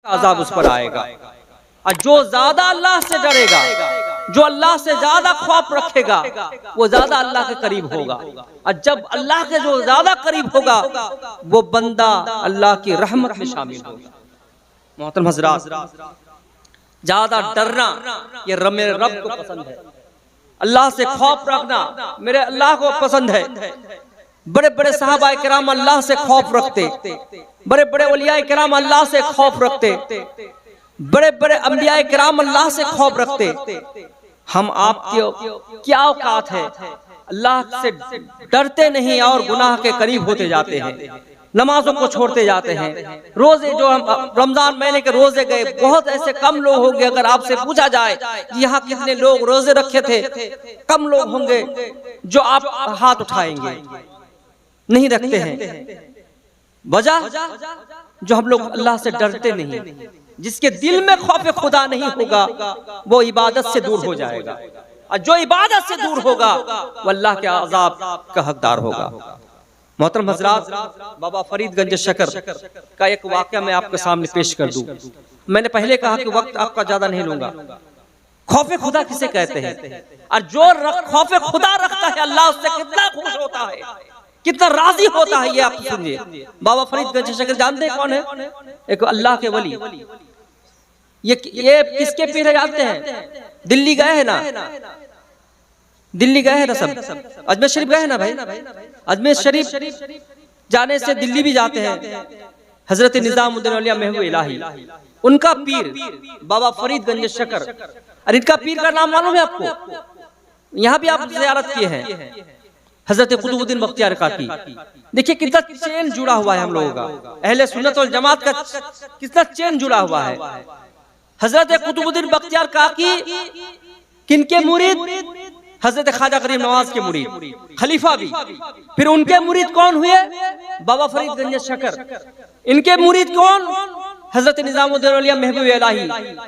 अजाब उस पर आएगा। और जो ज्यादा अल्लाह से डरेगा, जो अल्लाह से ज्यादा खौफ रखेगा, वो ज्यादा अल्लाह के करीब होगा। और जब अल्लाह के जो ज्यादा करीब होगा, वो बंदा अल्लाह की रहमत में शामिल होगा। मोहतरम हज़रात, ज्यादा डरना ये मेरे रब को पसंद है। अल्लाह से खौफ रखना मेरे अल्लाह को पसंद है। बड़े बड़े सहाबा किराम अल्लाह से खौफ रखते, बड़े बड़े औलिया किराम अल्लाह से खौफ रखते, बड़े बड़े अंबिया किराम अल्लाह से खौफ रखते। हम आपके क्या औकात है? अल्लाह से डरते नहीं और गुनाह के करीब होते जाते हैं, नमाजों को छोड़ते जाते हैं। रोजे जो हम रमजान महीने के रोजे गए, बहुत ऐसे कम लोग होंगे, अगर आपसे पूछा जाए यहाँ कितने लोग रोजे रखे थे, कम लोग होंगे जो आप हाथ उठाएंगे। नहीं रखते हैं। वजह जो हम लोग अल्लाह से डरते नहीं। जिसके दिल में खौफ खुदा नहीं होगा, वो इबादत से दूर हो जाएगा, और जो इबादत से दूर होगा वो अल्लाह के अज़ाब का हकदार होगा। मोहतरम हज़रात, बाबा फरीदगंज शकर का एक वाक़या मैं आपके सामने पेश कर दूं। मैंने पहले कहा कि वक्त आपका ज्यादा नहीं लूंगा। खौफ खुदा किसे कहते हैं? और जो खौफ खुदा रखता है, अल्लाह उससे कितना खुश होता है, कितना राजी होता है, ये आप सुनिए। बाबा फरीदगंज शकर जानते हैं कौन है? एक अल्लाह के वली। ये किसके पीछे जाते हैं? दिल्ली गए हैं ना, दिल्ली गए हैं ना सब, अजमेर शरीफ गए हैं ना भाई। अजमेर शरीफ जाने से दिल्ली भी जाते हैं। हजरत निजामुद्दीन औलिया महबूब इलाही, उनका पीर बाबा फरीदगंज शकर। और इनका पीर का नाम मालूम है आपको? यहाँ भी आप ज़ियारत किए हैं, हजरत कुतुबुद्दीन बख्तियार काकी। देखिए कितना चेन जुड़ा हुआ है हम लोगों का, अहले सुन्नत वल जमात का कितना चेन जुड़ा हुआ है। हजरत कुतुबुद्दीन बख्तियार काकी किनके मुरीद? हजरत ख्वाजा गरीब नवाज के मुरीद, खलीफा भी। फिर उनके मुरीद कौन हुए? बाबा फरीदगंज शकर। इनके मुरीद कौन? हजरत निजामुद्दीन औलिया महबूब इलाही,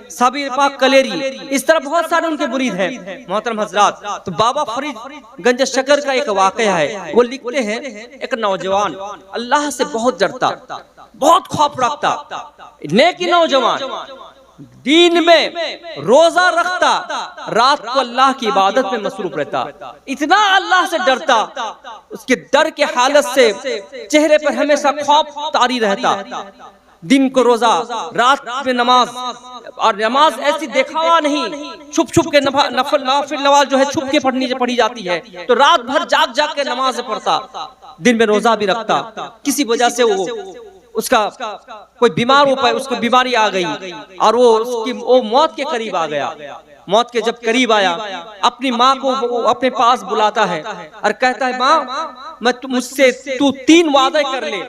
साबिर पाक कलेरी। इस तरह बहुत सारे उनके मुरीद हैं। मोहतरम हजरात, तो बाबा फरीदगंज शकर का एक वाकया है। वो लिखते हैं, एक नौजवान अल्लाह से बहुत डरता, बहुत खौफ रखता, नेकी नौजवान, दिन में रोजा रखता, रात को अल्लाह की इबादत में मसरूफ रहता। इतना अल्लाह से डरता, उसके डर के हालत से चेहरे पर हमेशा खौफ तारी रहता। दिन को रोजा, रात में नमाज, और नमाज ऐसी देखावा नहीं, छुप छुप के नफल नवाज जो है छुप के पढ़ी जाती है। तो रात भर जाग जाग के नमाज पढ़ता, दिन में रोजा भी रखता। किसी वजह से उसका कोई बीमार हो पाए, उसको बीमारी आ गई और वो मौत के करीब आ गया। मौत के जब करीब आया, अपनी माँ को अपने पास बुलाता है और कहता है, माँ मैं मुझसे तू 3 वादे कर ले,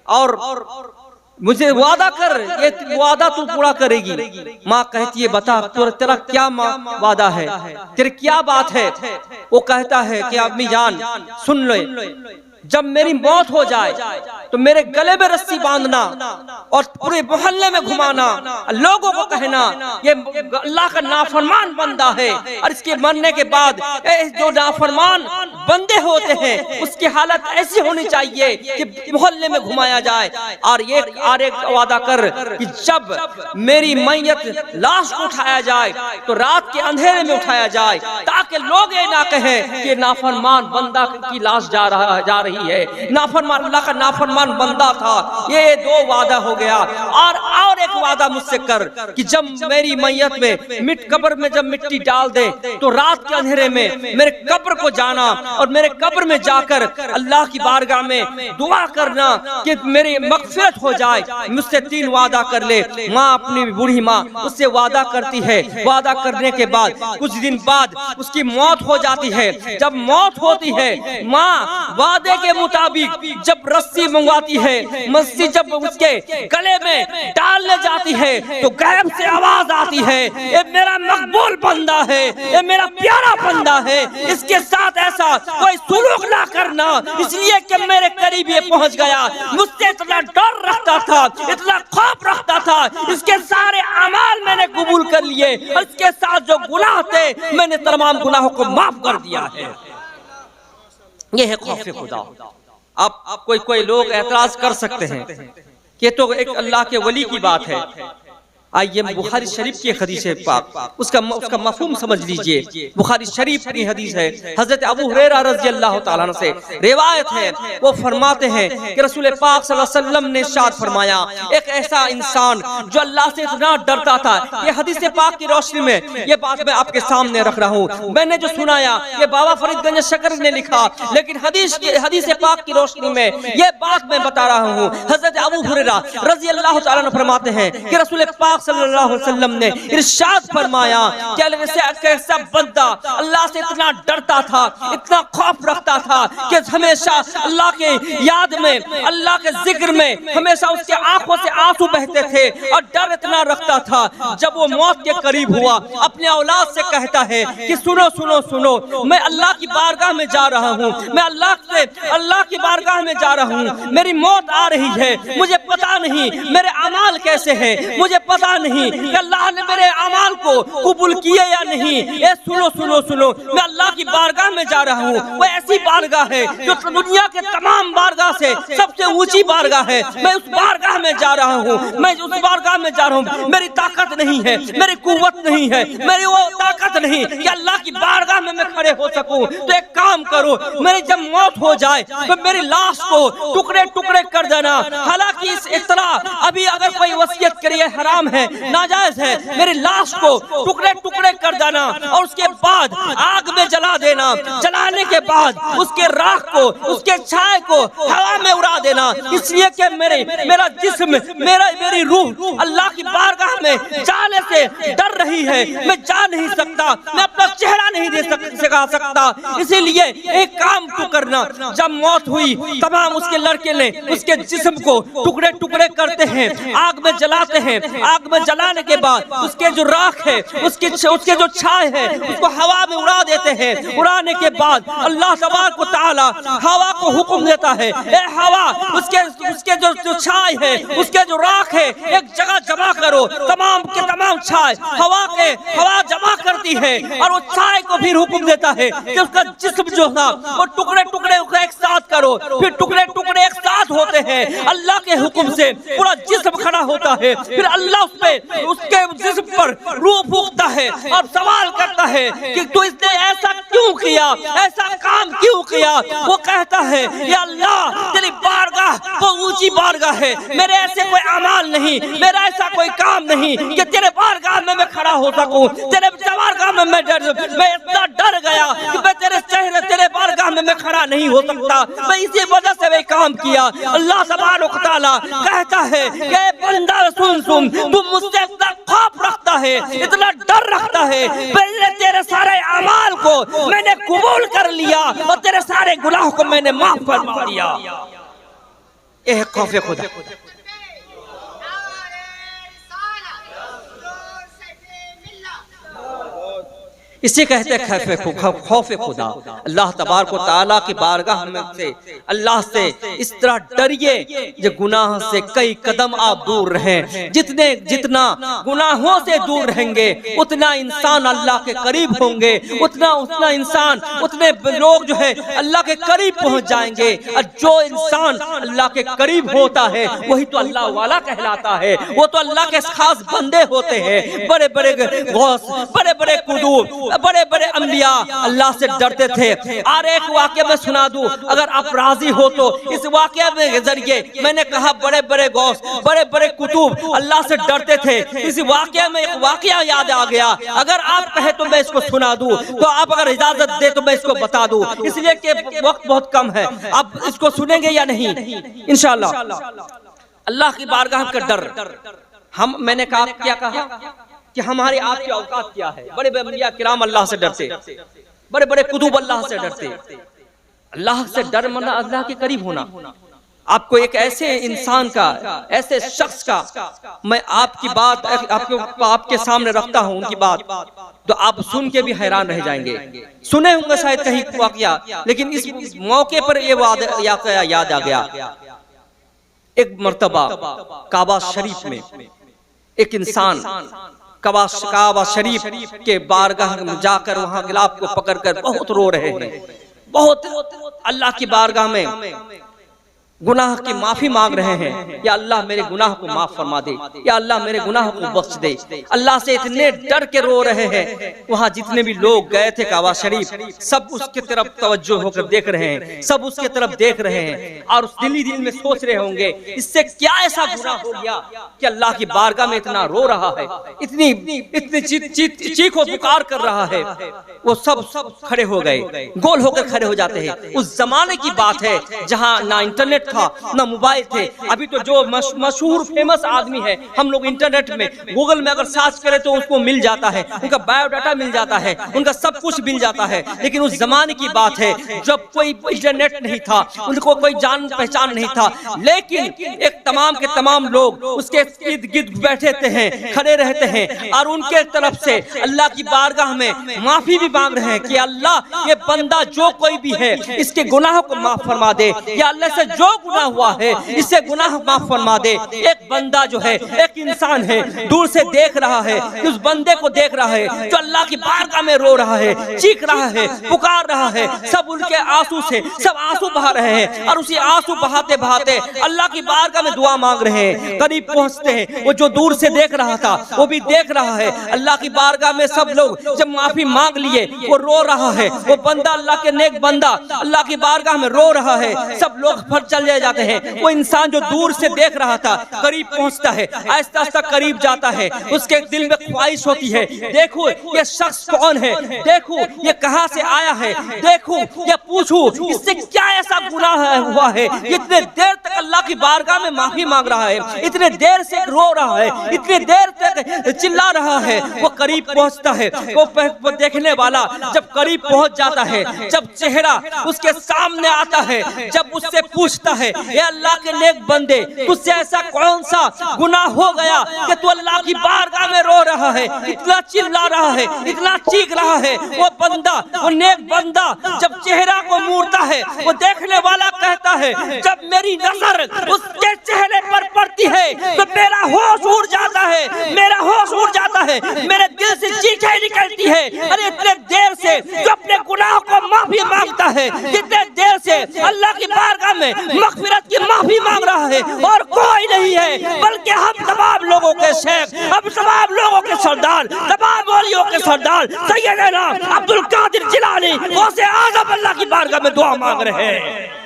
और मुझे वादा कर, ये वादा तू पूरा करेगी। माँ कहती है, बता तेरा क्या वादा है, तेरी क्या बात है? वो कहता है कि अम्मी जान सुन लो, जब मेरी मौत हो जाए तो मेरे गले में रस्सी बांधना और पूरे मोहल्ले में घुमाना, लोगों को कहना ये अल्लाह का नाफरमान बंदा है। और इसके मरने के बाद जो नाफरमान बंदे होते हैं उसकी हालत ऐसी होनी चाहिए कि मोहल्ले में घुमाया जाए। और एक वादा कर कि जब मेरी मैयत लाश को उठाया जाए तो रात के अंधेरे में उठाया जाए, ताकि लोग ये ना कहें कि नाफरमान बंदा की लाश जा रही है, नाफरमान अल्लाह का नाफरमान बंदा था। ये 2 वादा हो गया। और एक वादा मुझसे कर कि जब मेरी मैयत में कब्र में जब मिट्टी डाल दे तो रात के अंधेरे में मेरे कब्र को जाना और मेरे कब्र में जाकर अल्लाह की बारगाह में दुआ करना कि मेरी मगफिरत हो जाए। मुझसे 3 वादा कर ले। माँ, अपनी बूढ़ी माँ उससे वादा करती है। वादा करने के बाद कुछ दिन बाद उसकी मौत हो जाती है। जब मौत होती है, माँ वादे के मुताबिक जब रस्सी मंगवाती है, मस्जिद जब उसके गले में डालने जाती है तो गैब से आवाज आती है, ये मेरा मकबूल बंदा है, ये मेरा प्यारा बंदा है, इसके साथ ऐसा कोई सुलूक ना करना, इसलिए कि मेरे करीब ये पहुंच गया। मुझसे इतना डर रखता था, इतना खौफ रखता था, इसके सारे अमाल मैंने कबूल कर लिए और इसके साथ जो गुनाह थे मैंने तमाम गुनाहों को माफ कर दिया है। ये है खौफ खुदा। आप कोई लोग एतराज कर सकते हैं कि तो एक अल्लाह के वली की बात है, आइए बुखारी शरीफ की हदीस है पाक, उसका मफहूम समझ लीजिए। बुखारी शरीफ की हदीस है, हजरत अबू हुरैरा रज़ी अल्लाह तआला अन्हु से रिवायत है। वो फरमाते हैं कि रसूल पाक सल्लल्लाहु अलैहि वसल्लम ने इरशाद फरमाया, एक ऐसा इंसान जो अल्लाह से इतना डरता था। ये हदीस पाक की रोशनी में ये बात मैं आपके सामने रख रहा हूँ। मैंने जो सुनाया ये बाबा फरीदगंज शकरी ने लिखा, लेकिन हदीस पाक की रोशनी में ये बात मैं बता रहा हूँ। हजरत अबू हुरैरा रज़ी अल्लाह तआला अन्हु फरमाते हैं कि रसूल पाक सल्लल्लाहु अलैहि वसल्लम ने इरशाद फरमाया कि ऐसा बंदा अल्लाह से इतना डरता था, इतना खौफ रखता था कि हमेशा अल्लाह के याद में, अल्लाह के जिक्र में हमेशा उसके आंखों से आंसू बहते थे और डर इतना रखता था। जब वो मौत के करीब हुआ अपने औलाद से कहता है कि सुनो सुनो सुनो, मैं अल्लाह की बारगाह में जा रहा हूँ, मैं अल्लाह की बारगाह में जा रहा हूँ, मेरी मौत आ रही है, मुझे पता नहीं मेरे अमाल कैसे हैं, मुझे पता नहीं कि अल्लाह ने मेरे अमाल को कबूल किए या नहीं। ये सुनो सुनो सुनो, मैं अल्लाह की बारगाह में जा रहा हूँ। वो ऐसी बारगाह है जो दुनिया के तमाम बारगाह से सबसे ऊंची बारगाह है। मैं उस बारगाह में जा रहा हूँ, मैं उस बारगाह में जा रहा हूँ। मेरी ताकत नहीं है, मेरी कुव्वत नहीं है, मेरी वो ताकत नहीं कि अल्लाह की बारगाह में मैं खड़े हो सकूं। तो एक काम करो, मेरी जब मौत हो जाए तो मेरी लाश को टुकड़े टुकड़े कर देना। हालांकि इस तरह अभी अगर कोई वसीयत करे हराम है, नाजायज है, मेरी लाश को टुकड़े टुकड़े कर देना और उसके बाद आग में जला देना। जलाने के बाद उसके राख को, उसके छाए को हवा में उड़ा देना। इसलिए कि मेरा जिस्म, मेरी रूह अल्लाह की बारगाह में जाने से डर रही है। मैं जा नहीं सकता, मैं अपना चेहरा नहीं दे सकता। इसीलिए एक काम तो करना, जब मौत हुई तमाम उसके लड़के ने उसके जिस्म को टुकड़े टुकड़े करते हैं, आग में जलाते हैं। आग में जलाने के बाद उसके जो राख है, उसके जो छाए है, उसको हवा में उड़ा देते हैं। उड़ाने के बाद अल्लाह तबारक व तआला हवा को हुक्म देता है, ए हवा, उसके जो छाए है, उसके जो राख है, एक जगह जमा करो। तमाम के तमाम छाए हवा जमा करती है और वो छाए को फिर हुक्म देता है कि उसका जिस्म जो था वो टुकड़े टुकड़े एक साथ करो। फिर टुकड़े टुकड़े एक साथ होते हैं, अल्लाह के हुक्म से पूरा जिस्म खड़ा होता है। फिर अल्लाह उसके जिस्म पर रूह फूंकता है और सवाल करता है कि तू इसने ऐसा क्यों किया, ऐसा काम क्यों किया। वो कहता है या अल्लाह, तेरी बारगाह वो ऊंची बारगाह है, मेरे ऐसे कोई अमाल नहीं, मेरा ऐसा कोई काम नहीं कि तेरे बारगाह में मैं खड़ा हो सकूं। तेरे बारगाह में मैं इतना डर गया कि मैं तेरे बारगाह में मैं खड़ा नहीं हो सकता। मैं इसी वजह से मैं काम किया। अल्लाह तबारक व तआला कहता है कि बंदा सुन, तुम मुझसे इतना खौफ रखता है, इतना डर रखता है, पहले तेरे सारे अमाल को मैंने कबूल कर लिया और तेरे सारे गुनाहों को मैंने माफ फरमा दिया। यह खौफ खुदा। इसे कहते हैं खौफ खुदा। अल्लाह तबारक व तआला की बारगाह में से अल्लाह से इस तरह डरिए जो गुनाह से कई कदम आप दूर रहें। जितना गुनाहों से दूर रहेंगे उतना इंसान अल्लाह के करीब होंगे, उतना इंसान, उतने लोग जो है अल्लाह के करीब पहुंच जाएंगे। और जो इंसान अल्लाह के करीब होता है वही तो अल्लाह वाला कहलाता है। वो तो अल्लाह के खास बंदे होते हैं। बड़े बड़े गौस, बड़े बड़े कुतुब, बड़े बड़े अंबिया अल्लाह से डरते थे। और एक वाक़या में सुना दूं, अगर आप राजी हो तो। इस वाक़या के जरिए मैंने कहा बड़े बड़े गौस, बड़े बड़े कुतुब अल्लाह से डरते थे। इस वाक़या में एक वाक़या याद आ गया। अगर आप कहे तो मैं इसको सुना दूं, तो आप अगर इजाजत दे तो मैं इसको बता दूं, इसलिए कि वक्त बहुत कम है। आप इसको सुनेंगे या नहीं? इंशाअल्लाह। अल्लाह की बारगाह का डर। मैंने क्या कहा कि हमारे आपकी औकात क्या है। बड़े बड़े अंबिया किराम अल्लाह से डरते, बड़े बड़े कुतुब अल्लाह से डरते। अल्लाह से डर माना अल्लाह के करीब होना। आपको एक ऐसे इंसान का, ऐसे शख्स का मैं आपकी बात आपके सामने रखता हूं, उनकी बात तो आप सुन के भी हैरान रह जाएंगे। सुने होंगे शायद कहीं वाकया, लेकिन इस मौके पर ये याद आ गया। एक मर्तबा काबा शरीफ में एक इंसान काबा शरीफ के बारगाह में जाकर वहां गिलाफ को पकड़कर बहुत रो रहे हैं। बहुत अल्लाह की बारगाह में गुनाह की माफी मांग रहे हैं, या अल्लाह मेरे गुनाह को माफ फरमा दे, या अल्लाह मेरे गुनाह को बख्श दे। अल्लाह से इतने डर के रो रहे हैं। वहाँ जितने भी लोग गए थे काबा शरीफ, सब उसके तरफ तवज्जो होकर देख रहे हैं, सब उसके तरफ देख रहे हैं और उस दिल में सोच रहे होंगे इससे क्या ऐसा गुनाह हो गया कि अल्लाह की बारगाह में इतना रो रहा है, इतनी चीखो पुकार कर रहा है। वो सब खड़े हो गए, गोल होकर खड़े हो जाते हैं। उस जमाने की बात है जहाँ ना इंटरनेट था ना मोबाइल थे। अभी तो जो मशहूर फेमस आदमी है, हम लोग इंटरनेट में गूगल में अगर सर्च करें तो उसको मिल जाता है, उनका बायोडाटा मिल जाता है, उनका सब कुछ मिल जाता है। लेकिन उस जमाने की बात है जब कोई इंटरनेट नहीं था, उनको कोई जान पहचान नहीं था, लेकिन एक तमाम के तमाम लोग उसके इर्द गिर्द बैठे हैं, खड़े रहते हैं और उनके तरफ से अल्लाह की बारगाह में माफी भी मांग रहे हैं कि अल्लाह ये बंदा जो कोई भी है इसके गुनाहों को माफ फरमा दे, या अल्लाह से जो गुनाह हुआ है इससे गुनाह माफ फरमा दे। एक बंदा जो है, एक इंसान है, दूर से देख रहा है, उस बंदे को देख रहा है जो अल्लाह की बारगाह में रो रहा है, चीख रहा है, पुकार रहा है। सब उनके आंसू से सब आंसू बहा रहे हैं और उसी आंसू बहाते बहाते अल्लाह की बारगाह में दुआ मांग रहे हैं। करीब पहुंचते हैं, वो जो दूर से देख रहा था वो भी देख रहा है। अल्लाह की बारगाह में सब लोग जब माफी मांग लिए, वो रो रहा है, वो बंदा अल्लाह के नेक बंदा अल्लाह की बारगाह में रो रहा है। सब लोग फट चले जाते हैं। वो इंसान जो दूर से देख रहा था करीब पहुंचता है, आहिस्ता आहिस्ता करीब जाता है। उसके दिल में ख्वाहिश होती है, देखो ये शख्स कौन है, देखो ये कहां से आया है, देखो ये पूछूं इससे क्या ऐसा गुनाह हुआ है। इतने देर तक अल्लाह की बारगाह में माफी मांग रहा है, इतने देर से रो रहा है, इतने देर तक चिल्ला रहा है। वो करीब पहुंचता है, वो देखने वाला जब करीब पहुंच जाता है, जब चेहरा उसके सामने आता है, जब उससे पूछता है, ये अल्लाह के नेक बंदे तुझसे ऐसा कौन सा गुनाह हो गया कि तू अल्लाह की बारगाह में रो रहा है, इतना चिल्ला रहा है, इतना चीख रहा है। वो बंदा, वो नेक बंदा जब चेहरा को मोड़ता है, वो देखने वाला कहता है, जब मेरी नजर उसके चेहरे पर पड़ती है तो मेरा होश उड़ जाता है, मेरा होश उड़ जाता है, मेरे दिल से चीखें निकलती है। अरे इतने देर से जो अपने गुनाह को माफी मांगता है, कितने देर से अल्लाह की बारगाह में मग़फ़िरत की माफी मांग रहा है, और कोई नहीं है बल्कि हम तमाम लोगों के शेख, हम तमाम लोगों के सरदार, तमाम वलियों के सरदार सैयदना अब्दुल कादिर जिलानी गौसे आज़म अल्लाह की बारगाह में दुआ मांग रहे हैं।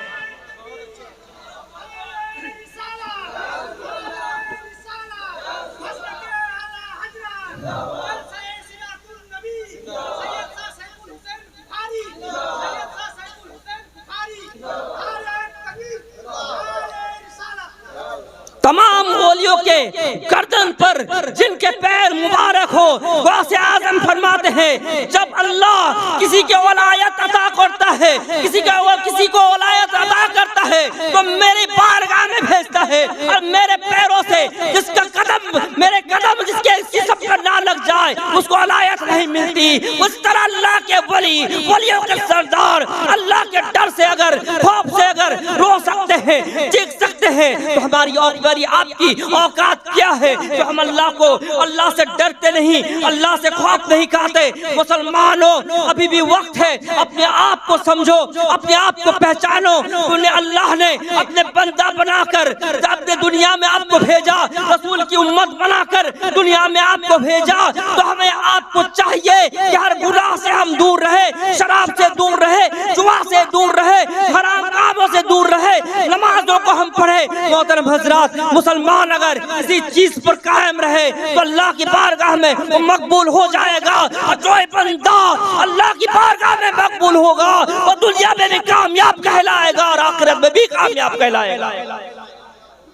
तमाम ओलियों के गर्दन पर जिनके पैर मुबारक हो, गौसे आज़म फरमाते हैं जब अल्लाह किसी के वलायत अता करता है, किसी को वलायत अता करता है तो मेरी बारगाह में भेजता है, और मेरे पैरों से जिसका कदम, मेरे कदम जिसके जिस्म पर ना लग जाए उसको वलायत नहीं मिलती। उस तरह अल्लाह के वलियों के सरदार अल्लाह के डर से, अगर खौफ से अगर रो सकते हैं, चीख सकते हैं, तो हमारी आपकी औकात क्या है जो हम अल्लाह से डरते नहीं, अल्लाह से खौफ नहीं खाते। मुसलमानों, अभी भी वक्त है, अपने आप को समझो, अपने आप को पहचानो। उन्हें अल्लाह ने अपने बंदा बनाकर अपने दुनिया में आपको भेजा, रसूल की उम्मत बनाकर दुनिया में आपको भेजा, तो हमें आपको चाहिए कि हर गुनाह से हम दूर रहे, शराब से दूर रहे, जुआ से दूर रहे, हराम कामों से दूर रहे, नमाजों को हम पढ़े। मोहतरम हज़रात, मुसलमान अगर इसी चीज पर कायम रहे तो अल्लाह की बारगाह में वो मकबूल हो जाएगा, और जो बंदा अल्लाह की बारगाह में मकबूल होगा वो दुनिया में भी कामयाब कहलाएगा और आखिरत में भी कामयाब कहलाएगा।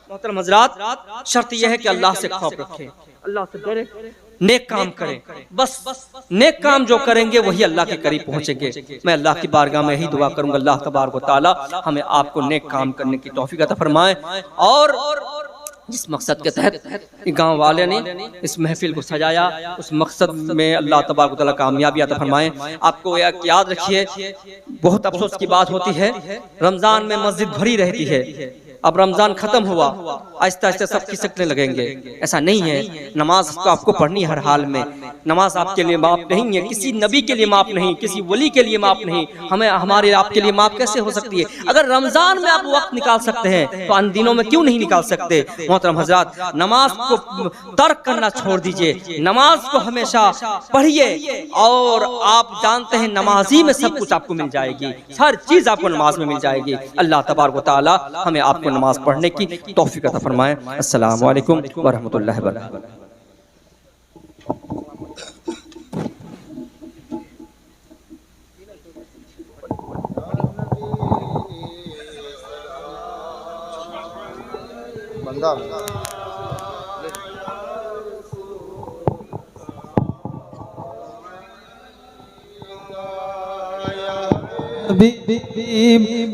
मोहतरम हज़रात, शर्त यह है कि अल्लाह से खौफ रखें, अल्लाह से डरे, नेक काम करें। बस नेक काम जो करेंगे वही अल्लाह के करीब पहुंचेंगे। मैं अल्लाह की बारगाह में यही दुआ करूंगा, अल्लाह तबारक व तआला हमें आपको नेक काम करने की तौफीक अता फरमाए, और जिस मकसद के तहत गांव वाले ने इस महफिल को सजाया उस मकसद में अल्लाह तबारक व तआला कामयाबी अता फरमाए। आपको याद रखिए, बहुत अफसोस की बात होती है, रमज़ान में मस्जिद भरी रहती है, अब रमजान खत्म हुआ, आहिस्ता आहिस्ता सब खिसकने लगेंगे। ऐसा नहीं है, नमाज तो आपको पढ़नी हर हाल में। नमाज आपके लिए माफ नहीं है, किसी नबी के लिए माफ नहीं, किसी वली के लिए माफ नहीं, हमें हमारे आपके लिए माफ कैसे हो सकती है? अगर रमजान में आप वक्त निकाल सकते हैं तो अन्य दिनों में क्यों नहीं निकाल सकते? मोहतरम हजरात, नमाज को तर्क करना छोड़ दीजिए, नमाज को हमेशा पढ़िए। और आप जानते हैं नमाजी में सब कुछ आपको मिल जाएगी, हर चीज आपको नमाज में मिल जाएगी। अल्लाह तबारक व तआला हमें आपको नमाज पढ़ने की तौफीक अता फरमाए। अस्सलामु अलैकुम व रहमतुल्लाहि व बरकातहू।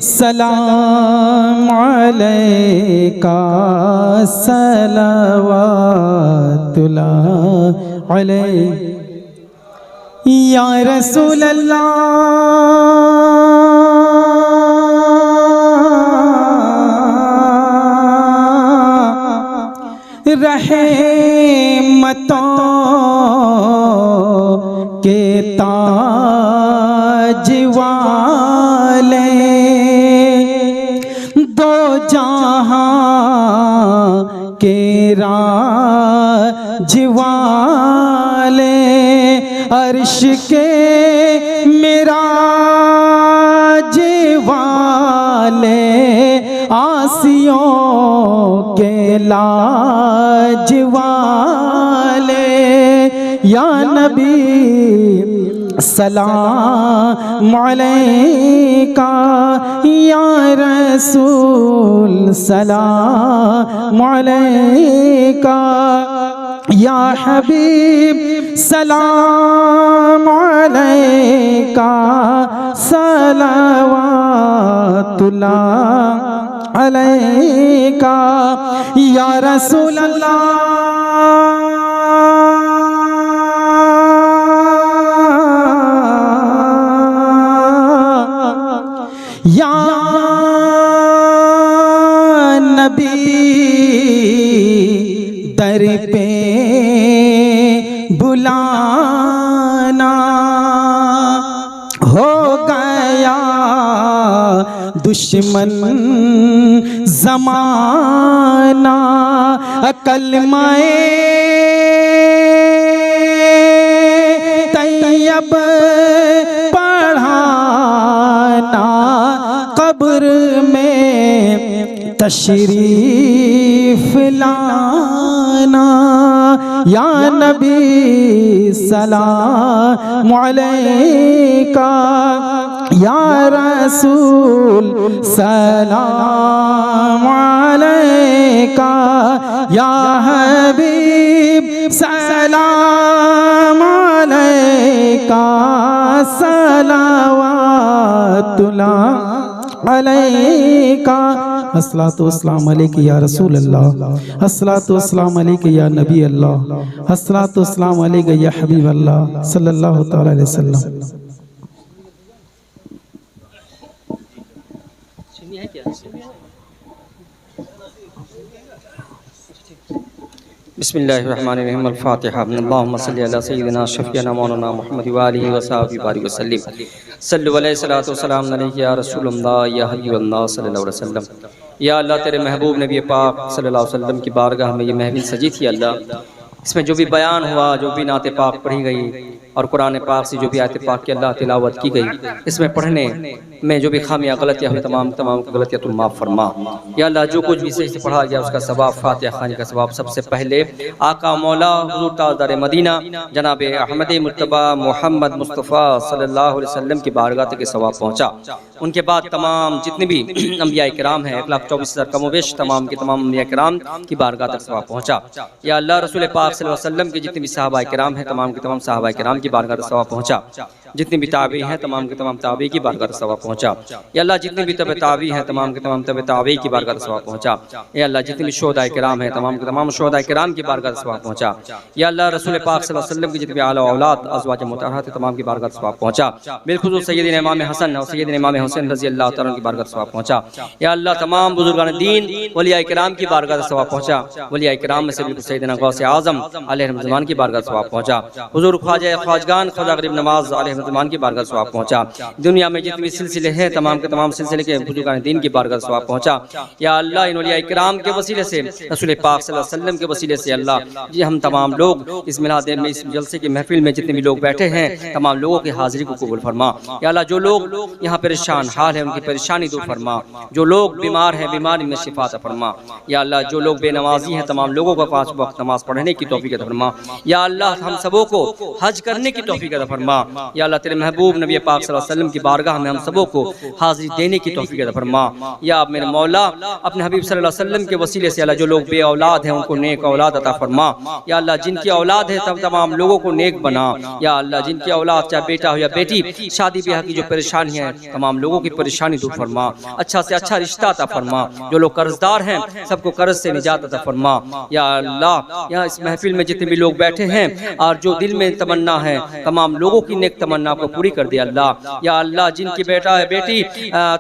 सलाम अलैका सलवातुल्लाह अलैका या रसूल अल्लाह रहमतों के ताज वाले, दो जहां के राज वाले, अर्श के मिराज वाले, आसियों के लाज वाले, या नबी सलाम अलैका या रसूल सलाम अलैका या हबीब सलाम अलैका सलवातुल्लाह अलैका या रसूल अल्लाह या नबी दर पे बुलाना हो गया दुश्मन ज़माना, कलमाए तैयब पढ़ाना, कब्र में तशरीफ लाना, या नबी सलाम अलैका या रसूल सलाम अलैका या हबीब सलाम अलैका सलवातुल्लाह अलैका। अस्सलातु वस्सलामु अलैका या रसूल अल्लाह, अस्सलातु वस्सलामु अलैका या नबी अल्लाह, अस्सलातु वस्सलामु अलैका या हबीब अल्लाह सल्लल्लाहु तआला अलैहि वसल्लम। बिस्मिल्लाहिर्रहमानिर्रहीम। अल-फातिहा। अल्लाहुम्मा सल्लि अला सय्यिदिना शफ़ीअना मौलाना मुहम्मद व आलिहि व सहाबिहि बारिक वसल्लिम। सल्लु अलैहि सलातो सलाम अलैहि या रसूलल्लाह या हबीबल्लाह सल्लल्लाहु अलैहि वसल्लम। या अल्लाह तेरे महबूब नबी पाक सल्लल्लाहु अलैहि वसल्लम की बारगाह में ये महफिल सजी थी अल्लाह, इसमें जो भी बयान हुआ, जो भी नाते पाक पढ़ी गई और कुरान पाक से जो भी आयत पाक की अल्लाह तिलावत की गई, इसमें पढ़ने में जो भी खामियां गलतियां हुई तमाम गलतियां तुम माफ़ फरमा। या अल्लाह जो कुछ भी सही से पढ़ा गया उसका सवाब, फातिहा खानी का सवाब सबसे पहले आका मौला हुज़ूर ताजदार मदीना जनाब अहमद मुज्तबा मोहम्मद मुस्तफ़ा सल्लल्लाहु अलैहि वसल्लम की बारगाह तक सवाब पहुँचा। उनके बाद तमाम जितने भी अंबिया किराम हैं 1,24,000 कमोवेश तमाम के तमाम अंबिया किराम की बारगाह तक सवाब पहुँचा। या अल्लाह रसूल पाक सल्लल्लाहु अलैहि वसल्लम के जितने भी सहाबा किराम हैं तमाम के तमाम सहाबा किराम की बारगाह तक सवाब पहुँचा। जितने भी ताबी हैं तमाम के तमाम ताबी की बारगाह तक सवाब पहुँचा। या अल्लाह जितने भी तब ताबी हैं तमाम के तमाम तब ताबी की बारगाह तक सवाब पहुँचा। या अल्लाह जितने भी शोहदाए किराम हैं तमाम के तमाम शोहदाए किराम की बारगाह तक सवाब पहुँचा। या अल्लाह रसूल पाक सल्लल्लाहु अलैहि वसल्लम की जितने भी आला औलाद अज़वाज मुतहहरात तमाम की बारगाह तक सवाब पहुँचा। बिलखुसूस सय्यदना इमाम हसन और सय्यदना इमाम हुसैन रज़ी अल्लाह तआला की बारगाह तक सवाब पहुँचा। या अल्लाह तमाम बुजुर्गान दीन वलिया किराम की बारगाह तक सवाब पहुँचा। वलिया किराम में से बिल्कुल सय्यदना गौसे आज़म अलैहिर्रहमान की बारगाह तक सवाब पहुँचा। हुजूर ख्वाजा ख्वाजगान ख्वाजा गरीब नवाज अलैहिर्रहमान की बारगाह तक सवाब पहुँचा। दुनिया में जितने भी सिलसिले हैं तमाम के तमाम सिलसिले के बुजुर्गान दीन की बारगाह तक सवाब पहुँचा। या अल्लाह इन वलिया किराम के वसीले से रसूल पाक सल्लल्लाहु अलैहि वसल्लम के वसीले से अल्लाह जी हम तमाम लोग इस मिलाद में इस जलसे की महफिल में जितने भी लोग बैठे हैं तमाम लोगों की हाजिरी को कबूल फरमा। या अल्लाह जो लोग यहाँ परेशान हाल है उनकी परेशानी दूर फरमा। जो लोग बीमार हैं बीमारी में शिफा अता फरमा। या अल्लाह जो लोग बेनमाजी हैं तमाम लोगों को 5 वक्त नमाज पढ़ने की तौफीक अता फरमा। या अल्लाह हम सबों को हज करने की तौफीक अता फरमा। या अल्लाह तेरे महबूब नबी पाक सल्लल्लाहु अलैहि वसल्लम की बारगाह में हम सबों को हाजिरी देने की तौफीक अता फरमा। या मेरे मौला अपने हबीब सल्लल्लाहु अलैहि वसल्लम के वसीले से अल्लाह जो लोग बे औलाद हैं उनको नेक औलाद अता फरमा। या अल्लाह जिनकी औलाद है तब तमाम लोगों को नेक बना। या अल्लाह जिनकी औलाद चाहे बेटा हो या बेटी शादी ब्याह की जो परेशानी है तमाम लोगों की परेशानी दूर फरमा। अच्छा से अच्छा रिश्ता अता फरमा। जो लोग कर्जदार हैं सबको कर्ज से निजात अता फरमा। या अल्लाह यहाँ इस महफिल में जितने भी लोग बैठे हैं और जो दिल में तमन्ना है तमाम लोगों की नेक तमन्ना को पूरी कर दे अल्लाह। या अल्लाह जिनकी बेटा है बेटी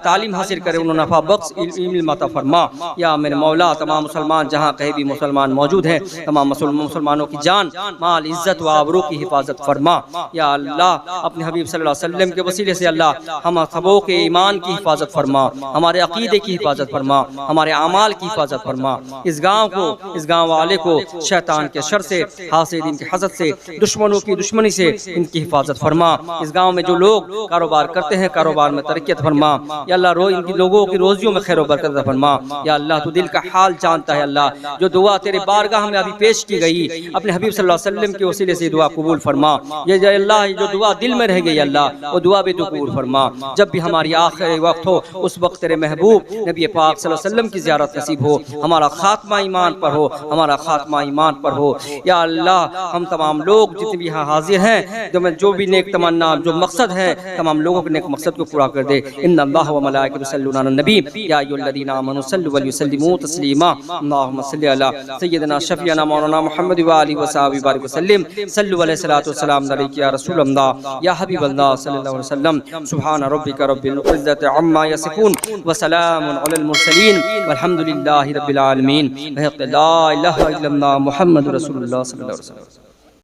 तालीम हासिल करे उन्होंने नफा बख्श इल्म अता फरमा। या मेरे मौला तमाम मुसलमान जहाँ कहीं भी मुसलमान मौजूद हैं तमाम मुसलमानों की जान माल इज्जत व आबरू की हिफाजत फरमा। या अल्लाह अपने हबीब सल्लल्लाहु अलैहि वसल्लम के वसीले से अल्लाह हम सबों के ईमान की हिफाजत फरमा। हमारे अकीदे की हिफाजत फरमा। हमारे आमाल की हिफाजत फरमा। इस गाँव को इस गाँव वाले को शैतान के शर से हासिदीन के हसद से दुश्मनों की दुश्मनी से इनकी हिफाजत फरमा। इस गाँव में जो लोग कारोबार करते हैं कारोबार में तरक्कीत फरमा। या अल्लाह इनकी लोगों की रोजियों में खैर बरकत फरमा। या अल्लाह तू दिल का हाल जानता है अल्लाह। जो दुआ तेरे बारगाह में अभी पेश की गई अपने हबीब सल्लल्लाहु अलैहि वसल्लम के वसीले से दुआ कबूल फरमा। ये अल्लाह जो दुआ दिल में रह गई अल्लाह वो दुआ भी तू कबूल फरमा। जब भी हमारी आखिरी वक्त हो उस वक्त तेरे महबूब नबी पाक सल्लल्लाहु अलैहि वसल्लम की ज़ियारत नसीब हो। हमारा खात्मा ईमान पर हो। हमारा खात्मा ईमान पर हो। या अल्लाह हम तमाम लोग जितने भी यहाँ हाजिर हैं जो भी नेक तमन्ना जो मकसद है तमाम लोगों के नेक मकसद को पूरा कर दे। इन्नल्लाह व मलाइकतहु युसल्लूना अलन नबी या अय्युहल्लज़ीना आमनू सल्लु व युसल्लिमू तस्लीमा। अल्लाहुम्मा सल्लि अला सय्यिदिना शफीअना मौलाना मुहम्मद व आलिहि व सहाबिहि बारिक वसल्लिम। सल्लु अलैहि सलातु वस्सलाम अलैका या रसूल अल्लाह या हबीब अल्लाह सल्लल्लाहु अलैहि वसल्लम। सुभान रब्बिका रब्बिल इज्जति अम्मा यसिफून व सलामुन अलल मुरसलीन वल्हम्दुलिल्लाहि रब्बिल आलमीन। ला इलाहा इल्लल्लाह मुहम्मदुर रसूलुल्लाह सल्लल्लाहु अलैहि वसल्लम।